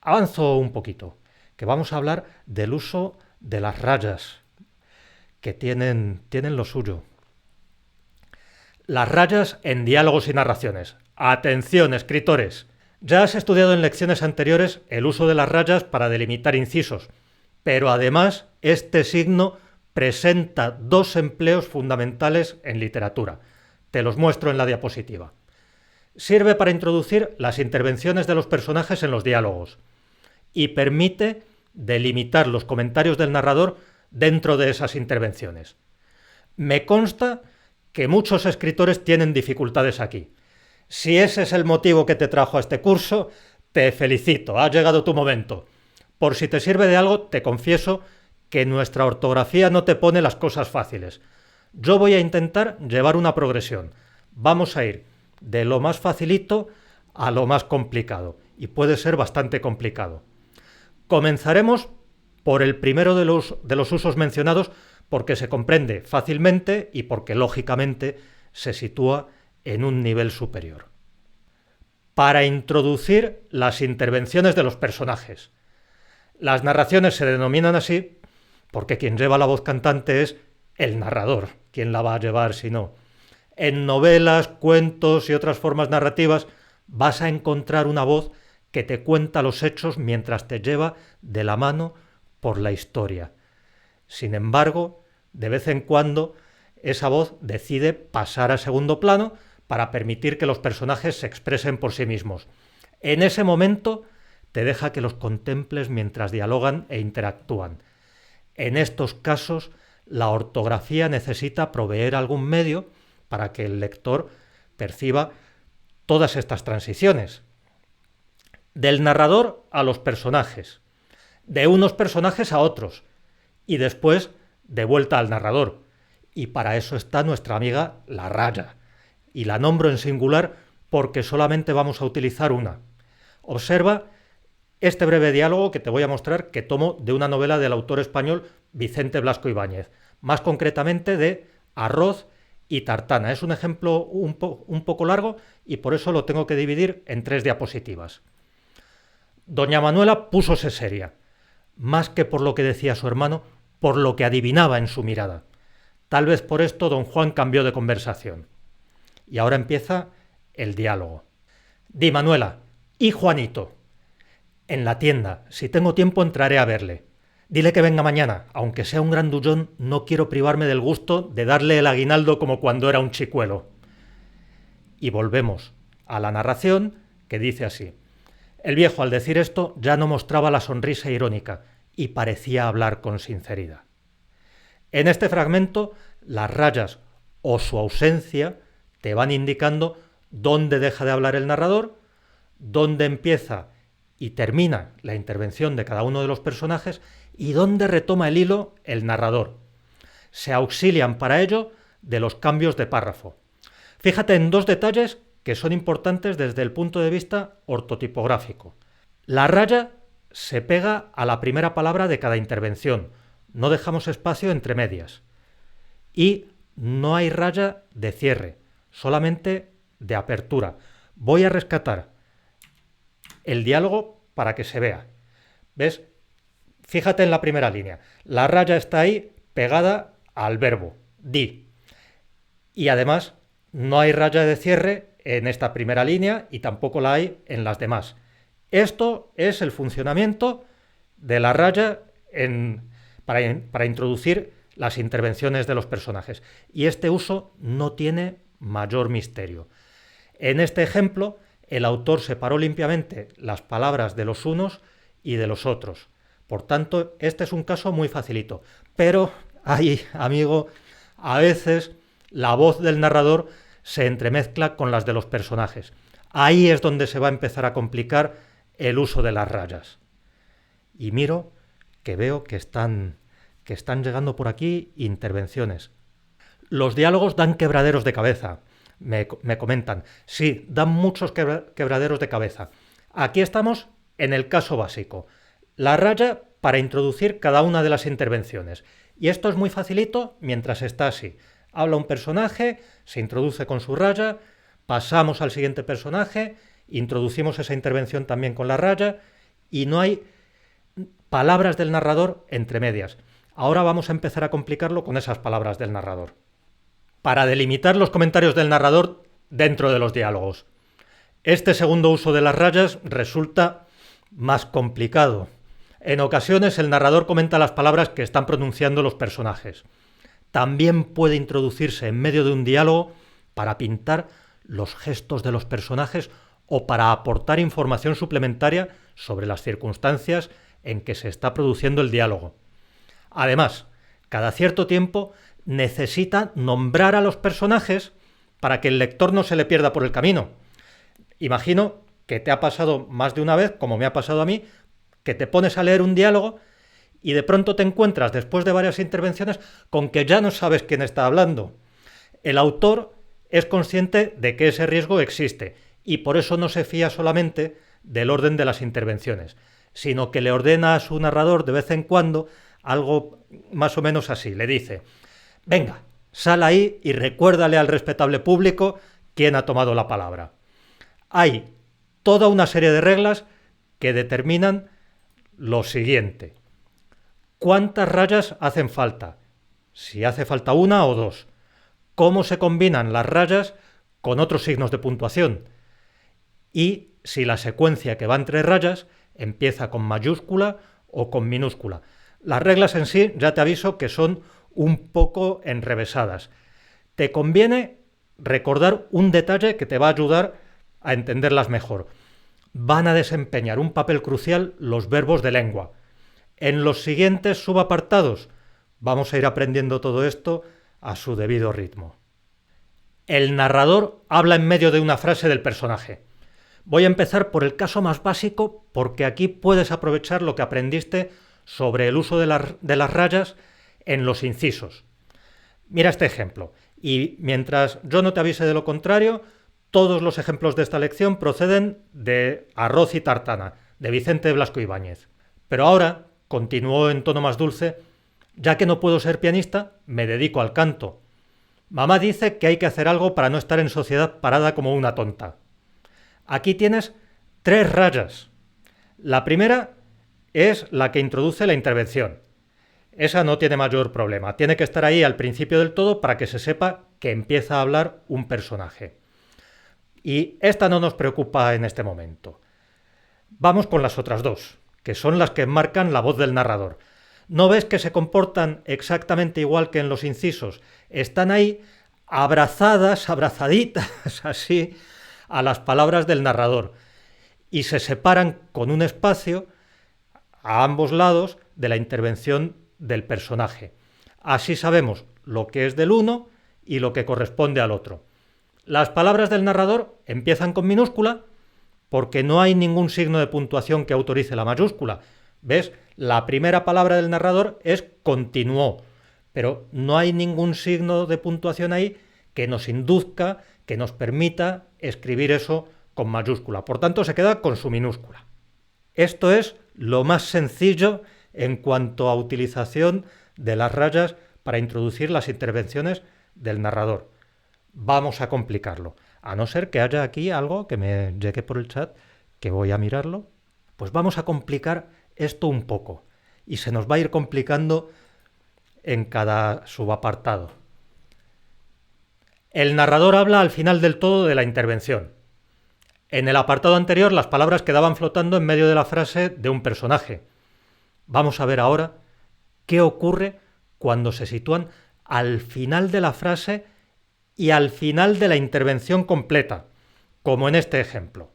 Avanzo un poquito, que vamos a hablar del uso de las rayas, que tienen lo suyo. Las rayas en diálogos y narraciones. Atención, escritores. Ya has estudiado en lecciones anteriores el uso de las rayas para delimitar incisos, pero además este signo presenta dos empleos fundamentales en literatura. Te los muestro en la diapositiva. Sirve para introducir las intervenciones de los personajes en los diálogos y permite delimitar los comentarios del narrador dentro de esas intervenciones. Me consta que muchos escritores tienen dificultades aquí. Si ese es el motivo que te trajo a este curso, te felicito, ha llegado tu momento. Por si te sirve de algo, te confieso que nuestra ortografía no te pone las cosas fáciles. Yo voy a intentar llevar una progresión. Vamos a ir de lo más facilito a lo más complicado, y puede ser bastante complicado. Comenzaremos por el primero de los usos mencionados, porque se comprende fácilmente y porque lógicamente se sitúa en un nivel superior. Para introducir las intervenciones de los personajes. Las narraciones se denominan así porque quien lleva la voz cantante es el narrador. ¿Quién la va a llevar si no? En novelas, cuentos y otras formas narrativas vas a encontrar una voz que te cuenta los hechos mientras te lleva de la mano por la historia. Sin embargo, de vez en cuando esa voz decide pasar a segundo plano para permitir que los personajes se expresen por sí mismos. En ese momento te deja que los contemples mientras dialogan e interactúan. En estos casos, la ortografía necesita proveer algún medio para que el lector perciba todas estas transiciones. Del narrador a los personajes, de unos personajes a otros, y después de vuelta al narrador. Y para eso está nuestra amiga la raya. Y la nombro en singular porque solamente vamos a utilizar una. Observa este breve diálogo que te voy a mostrar, que tomo de una novela del autor español Vicente Blasco Ibáñez, más concretamente de Arroz y tartana. Es un ejemplo un poco largo y por eso lo tengo que dividir en 3 diapositivas. Doña Manuela púsose seria, más que por lo que decía su hermano, por lo que adivinaba en su mirada. Tal vez por esto don Juan cambió de conversación. Y ahora empieza el diálogo. Di, Manuela, ¿y Juanito? En la tienda. Si tengo tiempo entraré a verle. Dile que venga mañana. Aunque sea un grandullón, no quiero privarme del gusto de darle el aguinaldo como cuando era un chicuelo. Y volvemos a la narración, que dice así. El viejo, al decir esto, ya no mostraba la sonrisa irónica y parecía hablar con sinceridad. En este fragmento, las rayas o su ausencia te van indicando dónde deja de hablar el narrador, dónde empieza y termina la intervención de cada uno de los personajes y dónde retoma el hilo el narrador. Se auxilian para ello de los cambios de párrafo. Fíjate en 2 detalles que son importantes desde el punto de vista ortotipográfico. La raya se pega a la primera palabra de cada intervención. No dejamos espacio entre medias. Y no hay raya de cierre, solamente de apertura. Voy a rescatar el diálogo para que se vea. ¿Ves? Fíjate en la primera línea. La raya está ahí pegada al verbo, di. Y además no hay raya de cierre en esta primera línea y tampoco la hay en las demás. Esto es el funcionamiento de la raya para introducir las intervenciones de los personajes. Y este uso no tiene mayor misterio. En este ejemplo, el autor separó limpiamente las palabras de los unos y de los otros. Por tanto, este es un caso muy facilito. Pero, ay, amigo, a veces la voz del narrador se entremezcla con las de los personajes. Ahí es donde se va a empezar a complicar el uso de las rayas. Y miro que veo que están llegando por aquí intervenciones. Los diálogos dan quebraderos de cabeza, me comentan. Sí, dan muchos quebraderos de cabeza. Aquí estamos en el caso básico. La raya para introducir cada una de las intervenciones. Y esto es muy facilito mientras está así. Habla un personaje, se introduce con su raya, pasamos al siguiente personaje, introducimos esa intervención también con la raya y no hay palabras del narrador entre medias. Ahora vamos a empezar a complicarlo con esas palabras del narrador. Para delimitar los comentarios del narrador dentro de los diálogos. Este segundo uso de las rayas resulta más complicado. En ocasiones el narrador comenta las palabras que están pronunciando los personajes. También puede introducirse en medio de un diálogo para pintar los gestos de los personajes o para aportar información suplementaria sobre las circunstancias en que se está produciendo el diálogo. Además, cada cierto tiempo necesita nombrar a los personajes para que el lector no se le pierda por el camino. Imagino que te ha pasado más de una vez, como me ha pasado a mí, que te pones a leer un diálogo y de pronto te encuentras, después de varias intervenciones, con que ya no sabes quién está hablando. El autor es consciente de que ese riesgo existe y por eso no se fía solamente del orden de las intervenciones, sino que le ordena a su narrador de vez en cuando algo más o menos así. Le dice: venga, sal ahí y recuérdale al respetable público quién ha tomado la palabra. Hay toda una serie de reglas que determinan lo siguiente: ¿cuántas rayas hacen falta? Si hace falta una o dos. ¿Cómo se combinan las rayas con otros signos de puntuación? Y si la secuencia que va entre rayas empieza con mayúscula o con minúscula. Las reglas en sí, ya te aviso, que son un poco enrevesadas. Te conviene recordar un detalle que te va a ayudar a entenderlas mejor. Van a desempeñar un papel crucial los verbos de lengua. En los siguientes subapartados vamos a ir aprendiendo todo esto a su debido ritmo. El narrador habla en medio de una frase del personaje. Voy a empezar por el caso más básico porque aquí puedes aprovechar lo que aprendiste sobre el uso de las rayas en los incisos. Mira este ejemplo, y mientras yo no te avise de lo contrario, todos los ejemplos de esta lección proceden de Arroz y tartana, de Vicente Blasco Ibáñez. Pero ahora, continuó en tono más dulce, ya que no puedo ser pianista, me dedico al canto. Mamá dice que hay que hacer algo para no estar en sociedad parada como una tonta. Aquí tienes 3 rayas. La primera es la que introduce la intervención. Esa no tiene mayor problema. Tiene que estar ahí al principio del todo para que se sepa que empieza a hablar un personaje. Y esta no nos preocupa en este momento. Vamos con las otras 2, que son las que marcan la voz del narrador. ¿No ves que se comportan exactamente igual que en los incisos? Están ahí abrazadas, abrazaditas, así, a las palabras del narrador. Y se separan con un espacio a ambos lados de la intervención del personaje. Así sabemos lo que es del uno y lo que corresponde al otro. Las palabras del narrador empiezan con minúscula porque no hay ningún signo de puntuación que autorice la mayúscula. ¿Ves? La primera palabra del narrador es continuó, pero no hay ningún signo de puntuación ahí que nos induzca, que nos permita escribir eso con mayúscula. Por tanto, se queda con su minúscula. Esto es lo más sencillo en cuanto a utilización de las rayas para introducir las intervenciones del narrador. Vamos a complicarlo. A no ser que haya aquí algo que me llegue por el chat, que voy a mirarlo, pues vamos a complicar esto un poco. Y se nos va a ir complicando en cada subapartado. El narrador habla al final del todo de la intervención. En el apartado anterior las palabras quedaban flotando en medio de la frase de un personaje. Vamos a ver ahora qué ocurre cuando se sitúan al final de la frase y al final de la intervención completa, como en este ejemplo.